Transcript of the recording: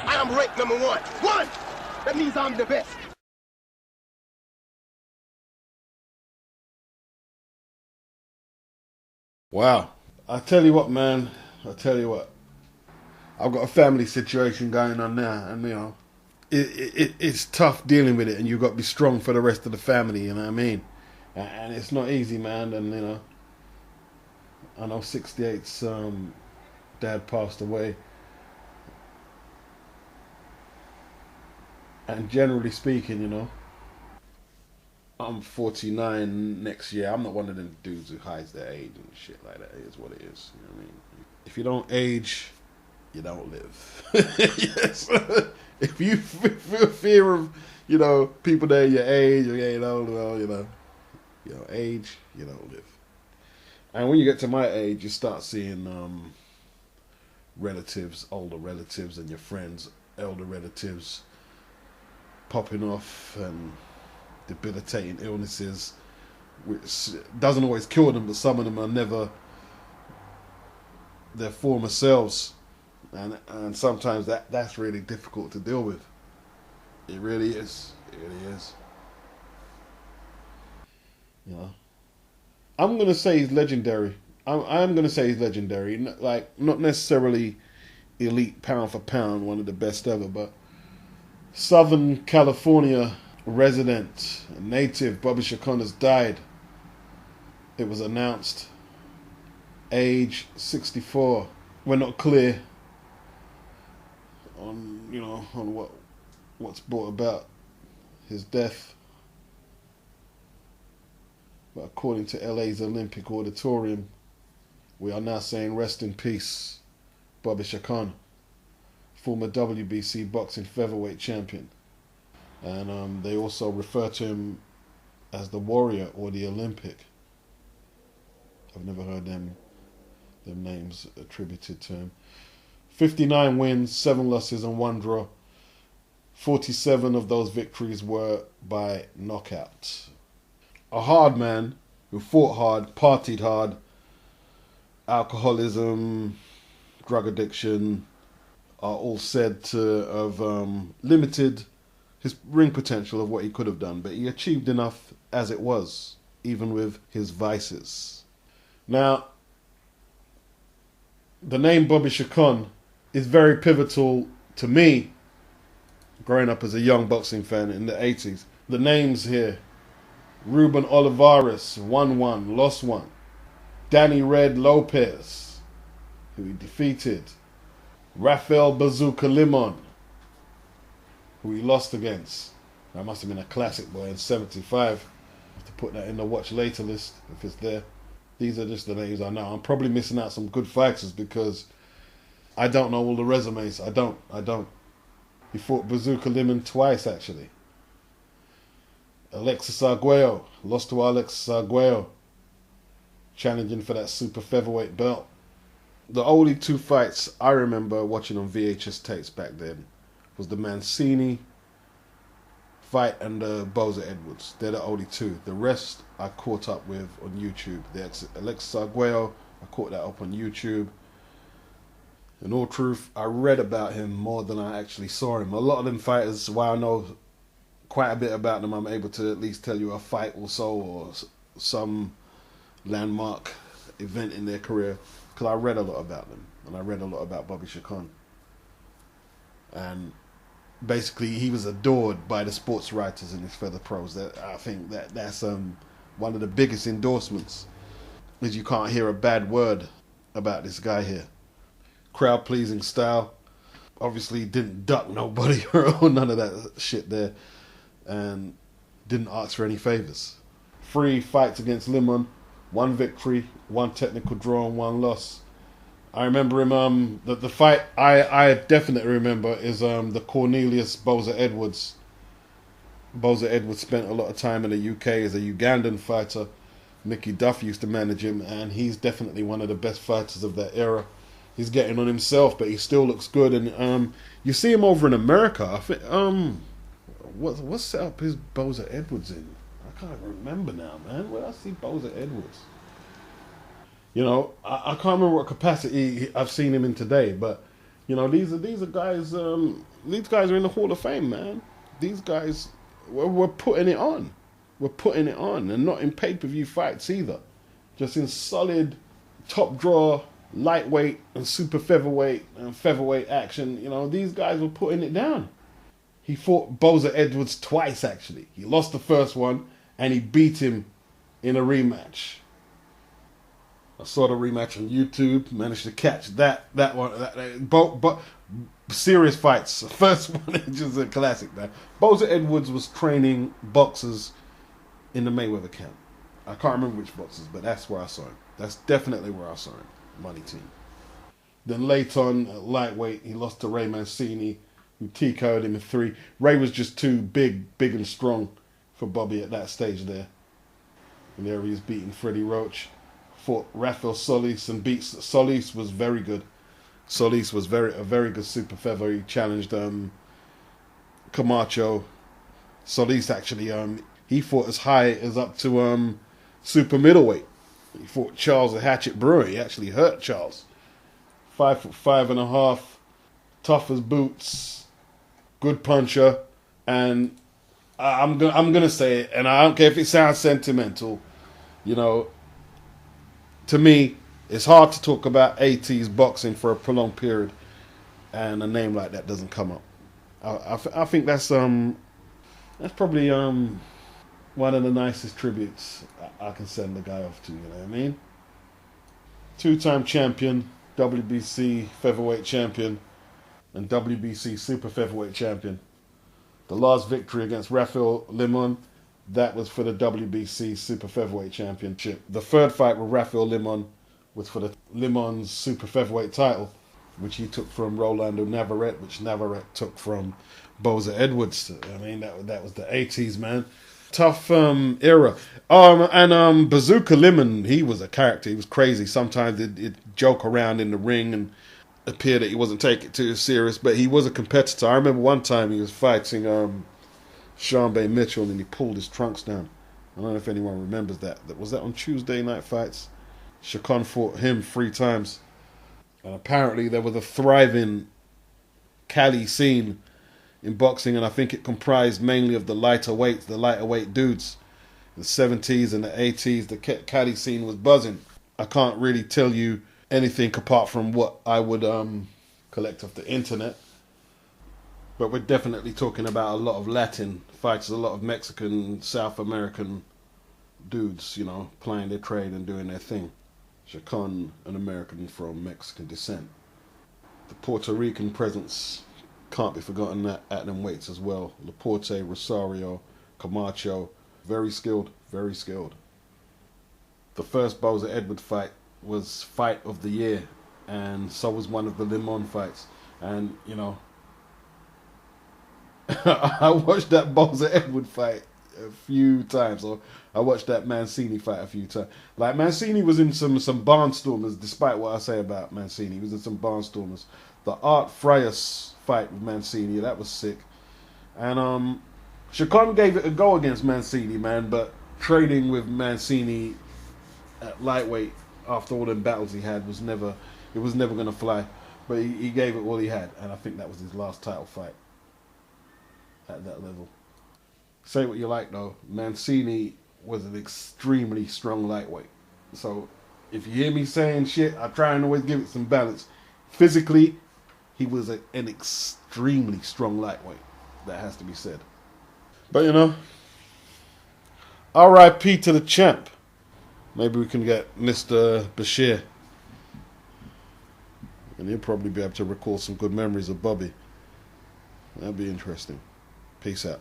I am ranked number one. One! That means I'm the best. Wow. I tell you what, man. I tell you what. I've got a family situation going on now, and it's tough dealing with it, and you've got to be strong for the rest of the family. You know what I mean? And it's not easy, man. And I know 68's dad passed away, and generally speaking, I'm 49 next year. I'm not one of them dudes who hides their age and shit like that. It is what it is. You know what I mean? If you don't age, you don't live. Yes. If you feel fear of, people that are your age or getting older, well, age, you don't live. And when you get to my age, you start seeing relatives, older relatives, and your friends, elder relatives, popping off and debilitating illnesses, which doesn't always kill them, but some of them are never their former selves, and sometimes that's really difficult to deal with. It really is. It really is. I'm gonna say he's legendary. I'm gonna say he's legendary. Like, not necessarily elite pound for pound, one of the best ever, but Southern California resident, native Bobby Chacon has died. It was announced, age 64. We're not clear on what's brought about his death, but according to LA's Olympic Auditorium, we are now saying rest in peace, Bobby Chacon, former WBC boxing featherweight champion. And they also refer to him as the Warrior or the Olympic. I've never heard them names attributed to him. 59 wins, 7 losses and 1 draw. 47 of those victories were by knockout. A hard man who fought hard, partied hard, alcoholism, drug addiction are all said to have limited his ring potential of what he could have done, but he achieved enough as it was, even with his vices. Now, the name Bobby Chacon is very pivotal to me, growing up as a young boxing fan in the 80s. The names here: Ruben Olivares, won 1, lost 1. Danny Red Lopez, who he defeated. Rafael Bazooka Limon, who he lost against. That must have been a classic, boy, in 75. I have to put that in the watch later list if it's there. These are just the names I know. I'm probably missing out some good fighters because I don't know all the resumes. I don't. He fought Bazooka Limon twice, actually. Alexis Arguello, lost to Alexis Arguello, challenging for that super featherweight belt. The only 2 fights I remember watching on VHS tapes back then was the Mancini fight and the Boza Edwards. They're the only 2. The rest I caught up with on YouTube. The Alexis Arguello, I caught that up on YouTube. In all truth, I read about him more than I actually saw him. A lot of them fighters, while I know quite a bit about them, I'm able to at least tell you a fight or so, or some landmark event in their career, because I read a lot about them, and I read a lot about Bobby Chacon. And basically, he was adored by the sports writers in his feather pros. I think that's one of the biggest endorsements, is you can't hear a bad word about this guy here. Crowd pleasing style. Obviously didn't duck nobody or none of that shit there, and didn't ask for any favors. 3 fights against Limon, 1 victory, 1 technical draw and 1 loss. I remember him, the fight I definitely remember is the Cornelius Boza Edwards. Boza Edwards spent a lot of time in the UK as a Ugandan fighter. Mickey Duff used to manage him, and he's definitely one of the best fighters of that era. He's getting on himself, but he still looks good. And you see him over in America. I think what setup is Boza Edwards in? I can't remember now, man. Where I see Boza Edwards? I can't remember what capacity I've seen him in today, but these are guys These guys are in the Hall of Fame, man. These guys, we're putting it on. We're putting it on, and not in pay-per-view fights either. Just in solid top draw, lightweight and super featherweight and featherweight action. You know, these guys were putting it down. He fought Boza Edwards twice, actually. He lost the first one, and he beat him in a rematch. I saw the rematch on YouTube. Managed to catch that one. But serious fights. The first one is just a classic, man. Boza Edwards was training boxers in the Mayweather camp. I can't remember which boxers, but that's where I saw him. That's definitely where I saw him. Money team. Then later on, at lightweight, he lost to Ray Mancini, who TKO'd him in 3. Ray was just too big and strong for Bobby at that stage there. And there he was beating Freddie Roach. Fought Rafael Solis and beat Solis. Was very good. Solis was a very good super feather. He challenged Camacho. Solis actually he fought as high as up to super middleweight. He fought Charles the Hatchet Brewer. He actually hurt Charles. 5'5.5", tough as boots, good puncher, and I'm gonna say it, and I don't care if it sounds sentimental. You know, to me, it's hard to talk about 80s boxing for a prolonged period, and a name like that doesn't come up. I think that's probably one of the nicest tributes I can send the guy off to. You know what I mean? 2-time champion, WBC featherweight champion, and WBC super featherweight champion. The last victory against Rafael Limon, that was for the WBC super featherweight championship. The third fight with Rafael Limon was for the Limon's super featherweight title, which he took from Rolando Navarrete, which Navarrete took from Boza Edwards. I mean, that was the 80s, man. Tough era. And Bazooka Lemon, he was a character. He was crazy. Sometimes he'd joke around in the ring and appear that he wasn't taking it too serious, but he was a competitor. I remember one time he was fighting Sean Bay Mitchell, and he pulled his trunks down. I don't know if anyone remembers that. Was that on Tuesday Night Fights? Chacon fought him 3 times. And apparently there was a thriving Cali scene in boxing, and I think it comprised mainly of the lighter weight dudes. In the 70s and the 80s, the Cali scene was buzzing. I can't really tell you anything apart from what I would collect off the internet. But we're definitely talking about a lot of Latin fighters, a lot of Mexican, South American dudes, you know, playing their trade and doing their thing. Chacon, an American from Mexican descent. The Puerto Rican presence can't be forgotten at them weights as well. Laporte, Rosario, Camacho, very skilled, very skilled. The first Boza Edwards fight was fight of the year, and so was one of the Limon fights. And, you know, I watched that Boza Edwards fight a few times, or I watched that Mancini fight a few times. Like, Mancini was in some barnstormers, despite what I say about Mancini. He was in some barnstormers. The Art Frias fight with Mancini, that was sick. And Chacon gave it a go against Mancini, man, but trading with Mancini at lightweight after all them battles he had was never going to fly. But he gave it all he had, and I think that was his last title fight at that level. Say what you like, though, Mancini was an extremely strong lightweight. So if you hear me saying shit, I try and always give it some balance. Physically, he was an extremely strong lightweight. That has to be said. But, you know, R.I.P. to the champ. Maybe we can get Mr. Bashir, and he'll probably be able to recall some good memories of Bobby. That'd be interesting. Peace out.